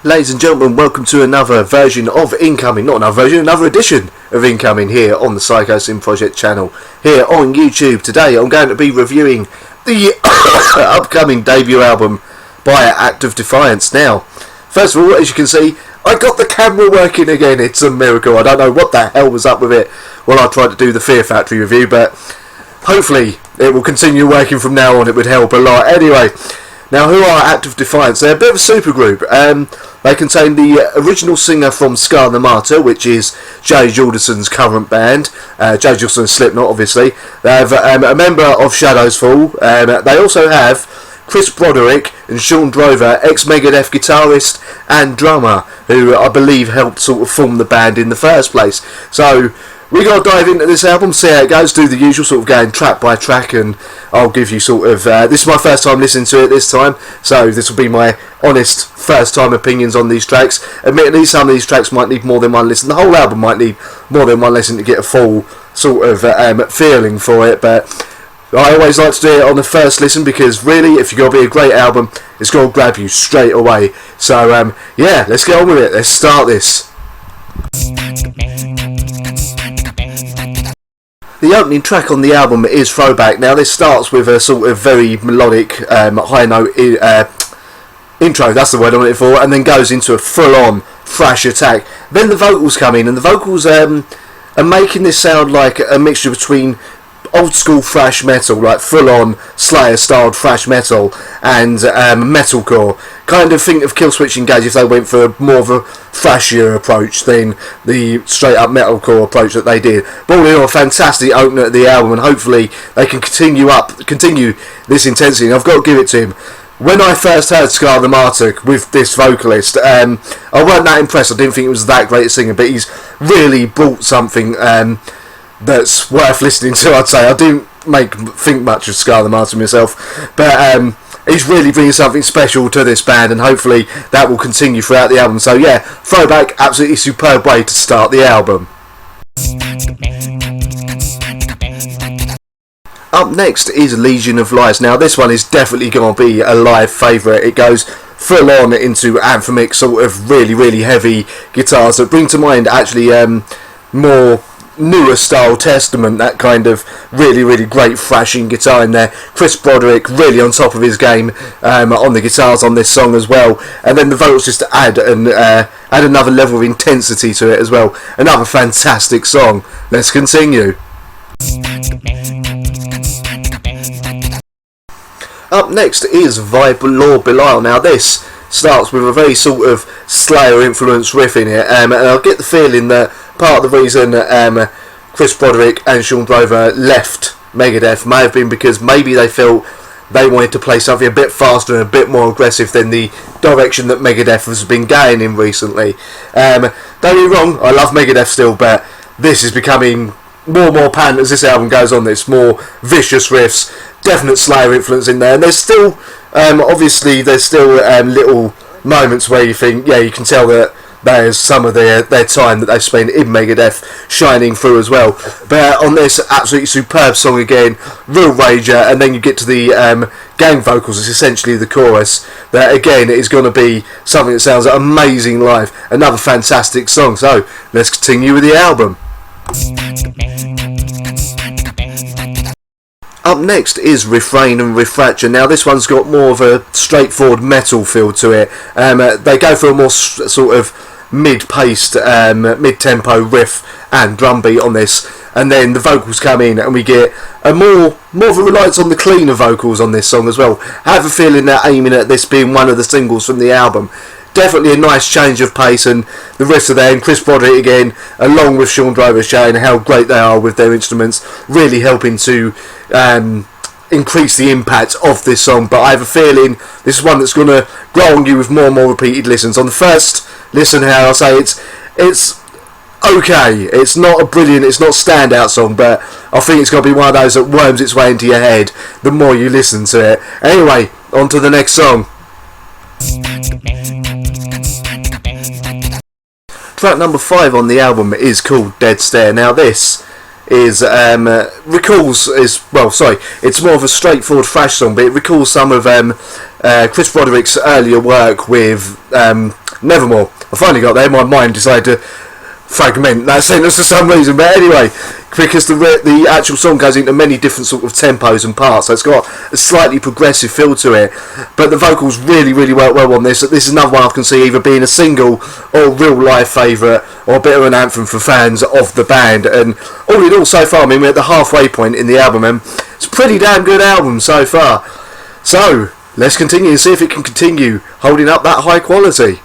Ladies and gentlemen, welcome to another version of Incoming, not another version, another edition of Incoming here on the Psychosin Project channel, here on YouTube. Today I'm going to be reviewing the upcoming debut album by Act of Defiance. Now, first of all, as you can see, I got the camera working again. It's a miracle. I don't know what the hell was up with it while I tried to do the Fear Factory review, but hopefully it will continue working from now on. It would help a lot. Anyway, now who are Act of Defiance? They're a bit of a supergroup. They contain the original singer from Scar the Martyr, which is Jay Jordison's current band. Jay Jordison's Slipknot, obviously. They have a member of Shadows Fall. They also have Chris Broderick and Sean Drover, ex-Megadeth guitarist and drummer, who I believe helped sort of form the band in the first place. So we got to dive into this album, see how it goes, do the usual sort of going track by track, and I'll give you sort of, this is my first time listening to it this time, so this will be my honest first time opinions on these tracks. Admittedly, some of these tracks might need more than one listen, the whole album might need more than one listen to get a full sort of feeling for it, but I always like to do it on the first listen, because really, if you're going to be a great album, it's going to grab you straight away. So yeah, let's get on with it, let's start this. The opening track on the album is Throwback. Now this starts with a sort of very melodic high note intro, that's the word I'm looking for, and then goes into a full-on thrash attack. Then the vocals come in, and the vocals are making this sound like a mixture between old school thrash metal, like full-on Slayer styled thrash metal, and metalcore. Kind of think of Killswitch Engage if they went for more of a thrashier approach than the straight up metalcore approach that they did. But all in all, a fantastic opener to the album, and hopefully they can continue this intensity. And I've got to give it to him. When I first heard Scar the Martyr with this vocalist, I wasn't that impressed. I didn't think it was that great a singer, but he's really brought something that's worth listening to, I'd say. I didn't think much of Scar the Martyr myself, but he's really bringing something special to this band, and hopefully that will continue throughout the album. So yeah, Throwback, absolutely superb way to start the album. Up next is Legion of Lies. Now this one is definitely going to be a live favourite. It goes full on into anthemic, sort of really heavy guitars that bring to mind actually more newer style Testament, that kind of really great thrashing guitar in there. Chris Broderick really on top of his game on the guitars on this song as well, and then the vocals just add another level of intensity to it as well. Another fantastic song. Let's continue. Up next is Lord Belial. Now this starts with a very sort of Slayer influenced riff in it, and I'll get the feeling that part of the reason Chris Broderick and Sean Drover left Megadeth may have been because maybe they felt they wanted to play something a bit faster and a bit more aggressive than the direction that Megadeth has been going in recently. Don't get me wrong, I love Megadeth still, but this is becoming more and more apparent as this album goes on. There's more vicious riffs, definite Slayer influence in there, and there's still obviously there's still little moments where you think, yeah, you can tell that there's some of their time that they've spent in Megadeth shining through as well. But on this absolutely superb song again, real rager, and then you get to the gang vocals. It's essentially the chorus that again is going to be something that sounds amazing live. Another fantastic song. So let's continue with the album. Up next is Refrain and Refracture. Now this one's got more of a straightforward metal feel to it. They go for a more sort of mid-paced, mid-tempo riff and drum beat on this, and then the vocals come in and we get a more of a reliance on the cleaner vocals on this song as well. I have a feeling they're aiming at this being one of the singles from the album. Definitely a nice change of pace, and the riffs are there, and Chris Broderick again, along with Sean Drover, showing how great they are with their instruments, really helping to increase the impact of this song. But I have a feeling this is one that's going to grow on you with more and more repeated listens. On the first listen, how I'll say it's okay. It's not a brilliant, it's not a standout song, but I think it's going to be one of those that worms its way into your head the more you listen to it. Anyway, on to the next song. Track number 5 on the album is called Dead Stare. Now this is it's more of a straightforward thrash song, but it recalls some of Chris Broderick's earlier work with Nevermore. I finally got there. My mind decided to fragment that sentence for some reason, but anyway, because the actual song goes into many different sort of tempos and parts, so it's got a slightly progressive feel to it, but the vocals really work well on this. This is another one I can see either being a single or a real live favourite or a bit of an anthem for fans of the band. And all in all, so far, I mean, we're at the halfway point in the album, and it's a pretty damn good album so far. So let's continue and see if it can continue holding up that high quality.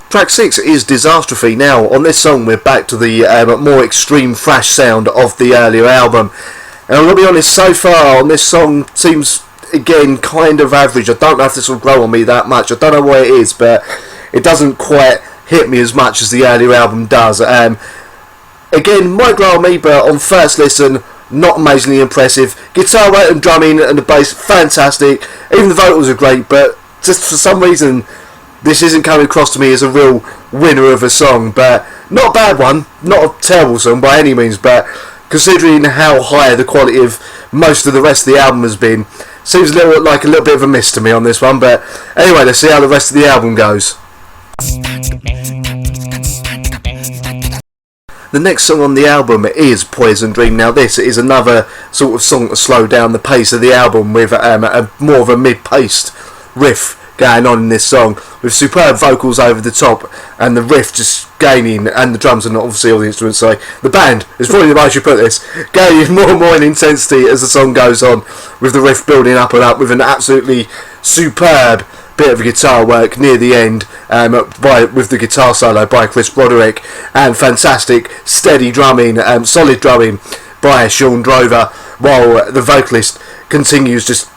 Track 6 is Disastrophe. Now, on this song, we're back to the more extreme thrash sound of the earlier album. And I'm going to be honest, so far on this song seems, again, kind of average. I don't know if this will grow on me that much. I don't know what it is, but it doesn't quite hit me as much as the earlier album does. Again, might grow on me, but on first listen, not amazingly impressive. Guitar work and drumming and the bass, fantastic. Even the vocals are great, but just for some reason, this isn't coming across to me as a real winner of a song. But not a bad one, not a terrible song by any means, but considering how high the quality of most of the rest of the album has been, seems a little bit of a miss to me on this one. But anyway, let's see how the rest of the album goes. The next song on the album is Poison Dream. Now this is another sort of song to slow down the pace of the album with a more of a mid-paced riff going on in this song, with superb vocals over the top and the riff just gaining, and the drums and obviously all the instruments, sorry, the band is probably the way I should put this, gaining more and more in intensity as the song goes on, with the riff building up and up, with an absolutely superb bit of guitar work near the end with the guitar solo by Chris Broderick, and fantastic steady drumming, solid drumming by Sean Drover, while the vocalist continues, just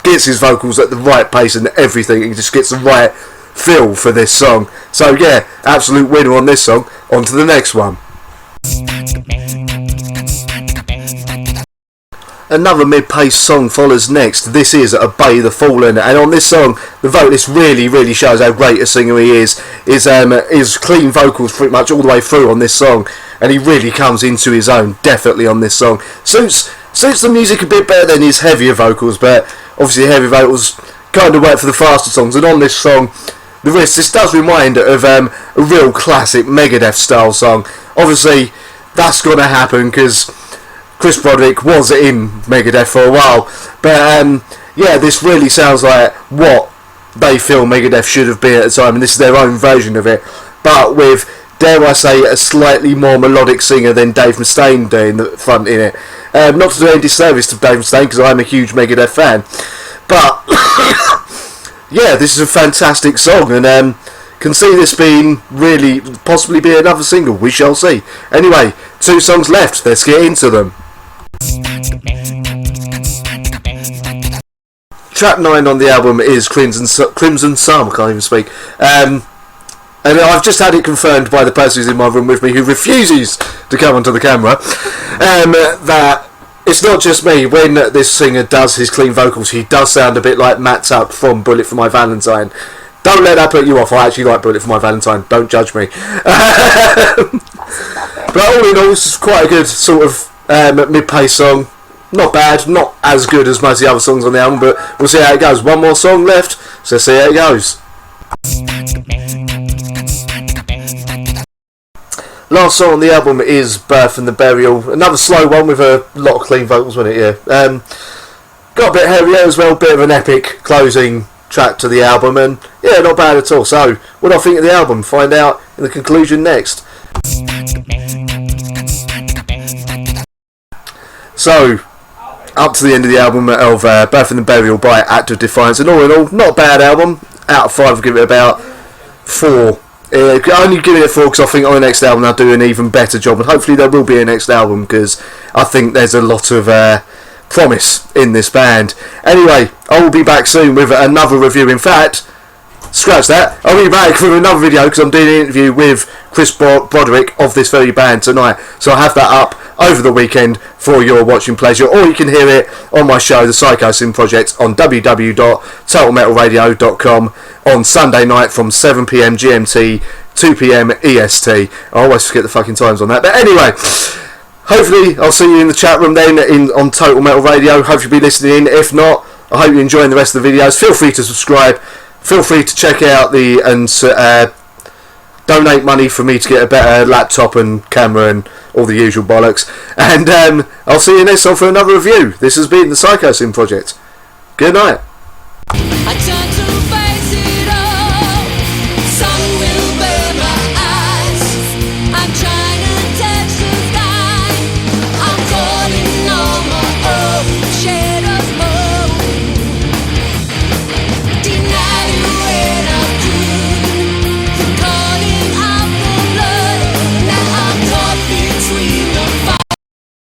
gets his vocals at the right pace and everything. He just gets the right feel for this song. So yeah, absolute winner on this song. On to the next one. Another mid-paced song follows next. This is Obey the Fallen, and on this song, the vocalist really shows how great a singer he is. His clean vocals pretty much all the way through on this song, and he really comes into his own definitely on this song. Suits the music a bit better than his heavier vocals, but obviously heavy vocals kind of work for the faster songs. And on this song, this does remind of a real classic Megadeth style song. Obviously, that's going to happen because Chris Broderick was in Megadeth for a while, but yeah, this really sounds like what they feel Megadeth should have been at the time, and this is their own version of it, but with, dare I say, a slightly more melodic singer than Dave Mustaine doing the front in it. Not to do any disservice to Dave Mustaine, because I'm a huge Megadeth fan, but yeah, this is a fantastic song, and can see this being really possibly be another single. We shall see. Anyway, 2 songs left. Let's get into them. Track 9 on the album is Crimson Psalm. I can't even speak. And I've just had it confirmed by the person who's in my room with me, who refuses to come onto the camera, that it's not just me. When this singer does his clean vocals, he does sound a bit like Matt Tuck from Bullet for My Valentine. Don't let that put you off. I actually like Bullet for My Valentine. Don't judge me. But all in all, this is quite a good sort of mid-paced song. Not bad. Not as good as most of the other songs on the album, but we'll see how it goes. One more song left, so let's see how it goes. Last song on the album is Birth and the Burial. Another slow one with a lot of clean vocals on it, yeah. Got a bit heavier as well, bit of an epic closing track to the album, and yeah, not bad at all. So, what do I think of the album? Find out in the conclusion next. So, up to the end of the album of Birth and the Burial by Act of Defiance, and all in all, not a bad album. Out of 5, I'll give it about 4. Only giving it 4 because I think on the next album they'll do an even better job, and hopefully there will be a next album because I think there's a lot of promise in this band. Anyway, I will be back soon with another review. In fact, scratch that, I'll be back with another video because I'm doing an interview with Chris Broderick of this very band tonight, so I'll have that up over the weekend for your watching pleasure, or you can hear it on my show, the Psychosin Project, on www.totalmetalradio.com on Sunday night from 7 PM GMT 2 p.m. EST. I always forget the fucking times on that. But anyway, hopefully I'll see you in the chat room then on Total Metal Radio. Hope you'll be listening in. If not, I hope you're enjoying the rest of the videos. Feel free to subscribe. Feel free to check out donate money for me to get a better laptop and camera and all the usual bollocks. And I'll see you next time for another review. This has been the Psychosin Project. Good night.